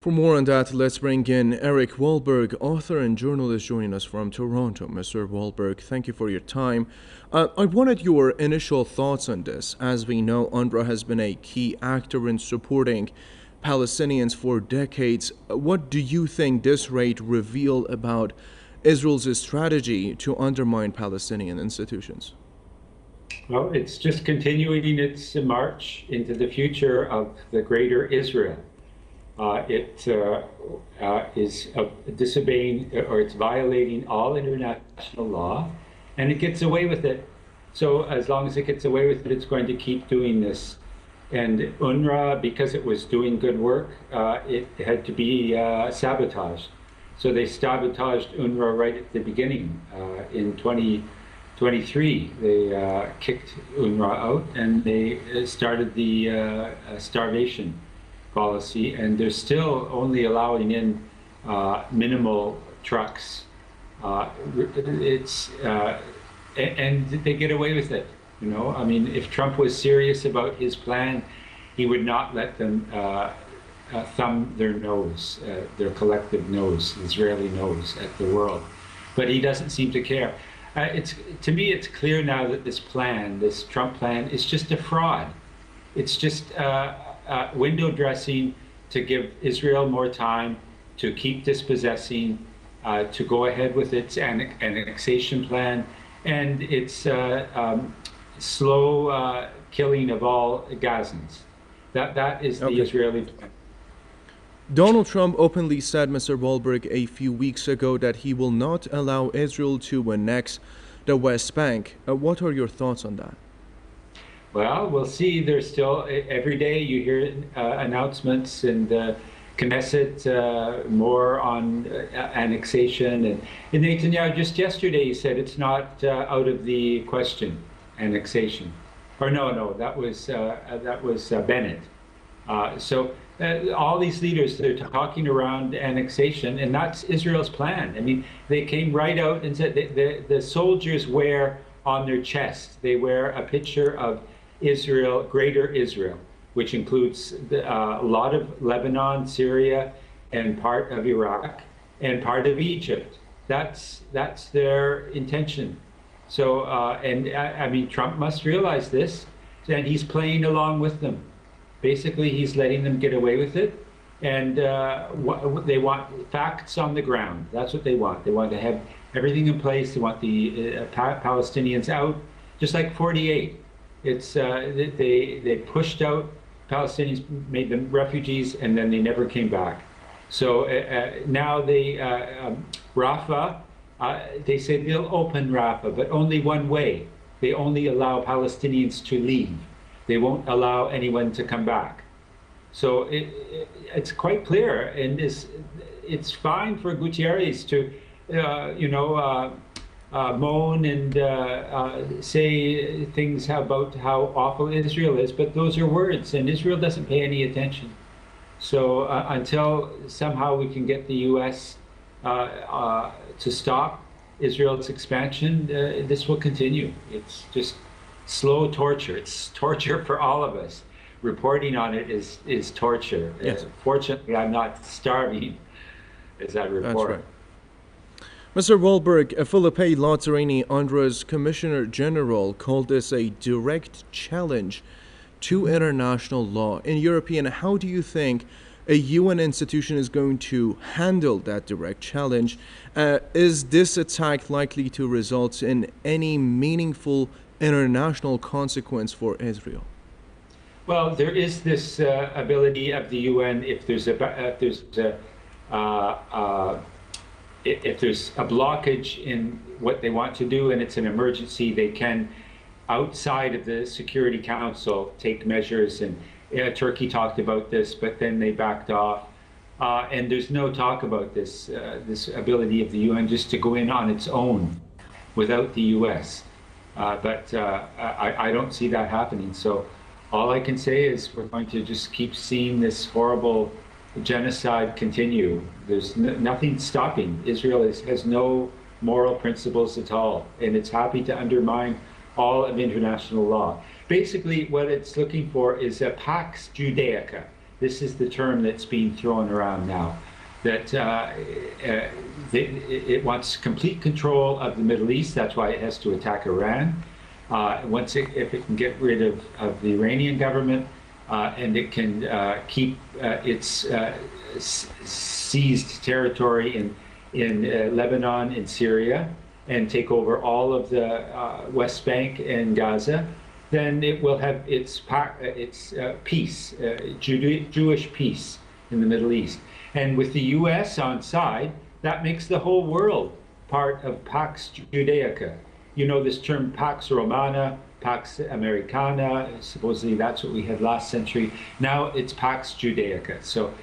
For more on that, let's bring in Eric Wahlberg, author and journalist, joining us from Toronto. Mr. Wahlberg, thank you for your time. I wanted your initial thoughts on this. As we know, UNRWA has been a key actor in supporting Palestinians for decades. What do you think this raid revealed about Israel's strategy to undermine Palestinian institutions? Well, it's just continuing its march into the future of the greater Israel. It is disobeying, or it's violating all international law, and it gets away with it. So as long as it gets away with it, it's going to keep doing this. And UNRWA, because it was doing good work, it had to be sabotaged. So they sabotaged UNRWA right at the beginning. In 2023, they kicked UNRWA out, and they started the starvation policy, and they're still only allowing in minimal trucks. And they get away with it. You know, I mean, if Trump was serious about his plan, he would not let them thumb their nose, their collective nose, Israeli nose, at the world. But he doesn't seem to care. To me, it's clear now that this plan, this Trump plan, is just a fraud. It's just window dressing to give Israel more time to keep dispossessing, to go ahead with its annexation plan, and its slow killing of all Gazans. That is the Israeli plan. Donald Trump openly said, Mr. Wahlberg, a few weeks ago that he will not allow Israel to annex the West Bank. What are your thoughts on that? Well, we'll see. There's still, every day you hear announcements in the Knesset, more on annexation. And Netanyahu just yesterday he said it's not out of the question, annexation. Or no, that was Bennett. So all these leaders, they're talking around annexation, and that's Israel's plan. I mean, they came right out and said the soldiers wear on their chest, they wear a picture of Israel, greater Israel, which includes a lot of Lebanon, Syria, and part of Iraq, and part of Egypt. That's their intention. So, I mean, Trump must realize this, and he's playing along with them. Basically, he's letting them get away with it, and they want facts on the ground. That's what they want. They want to have everything in place. They want the Palestinians out, just like 48. It's they pushed out Palestinians, made them refugees, and then they never came back. So now they Rafah, they say they'll open Rafah, but only one way. They only allow Palestinians to leave. They won't allow anyone to come back. So it's quite clear, and it's fine for Gutierrez to moan and say things about how awful Israel is, but those are words, and Israel doesn't pay any attention. So until somehow we can get the U.S. To stop Israel's expansion, this will continue. It's just slow torture. It's torture for all of us. Reporting on it is torture. Yes. Fortunately, I'm not starving as I report. That's right. Mr. Wahlberg, Philippe Lazzarini, UNRWA's Commissioner General, called this a direct challenge to international law. In your opinion, how do you think a UN institution is going to handle that direct challenge? Is this attack likely to result in any meaningful international consequence for Israel? Well, there is this ability of the UN, if there's a blockage in what they want to do and it's an emergency, they can, outside of the Security Council, take measures. And Turkey talked about this, but then they backed off. And there's no talk about this ability of the UN just to go in on its own without the US. But I don't see that happening. So all I can say is we're going to just keep seeing this horrible genocide continue. There's nothing stopping. Israel has no moral principles at all, and it's happy to undermine all of international law. Basically, what it's looking for is a Pax Judaica. This is the term that's being thrown around now, that it wants complete control of the Middle East. That's why it has to attack Iran. If it can get rid of the Iranian government, and it can keep its seized territory in Lebanon and Syria, and take over all of the West Bank and Gaza, then it will have its peace, Jewish peace in the Middle East. And with the U.S. on side, that makes the whole world part of Pax Judaica. You know this term Pax Romana, Pax Americana, supposedly that's what we had last century. Now it's Pax Judaica. So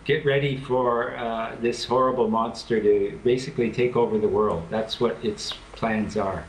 get ready for this horrible monster to basically take over the world. That's what its plans are.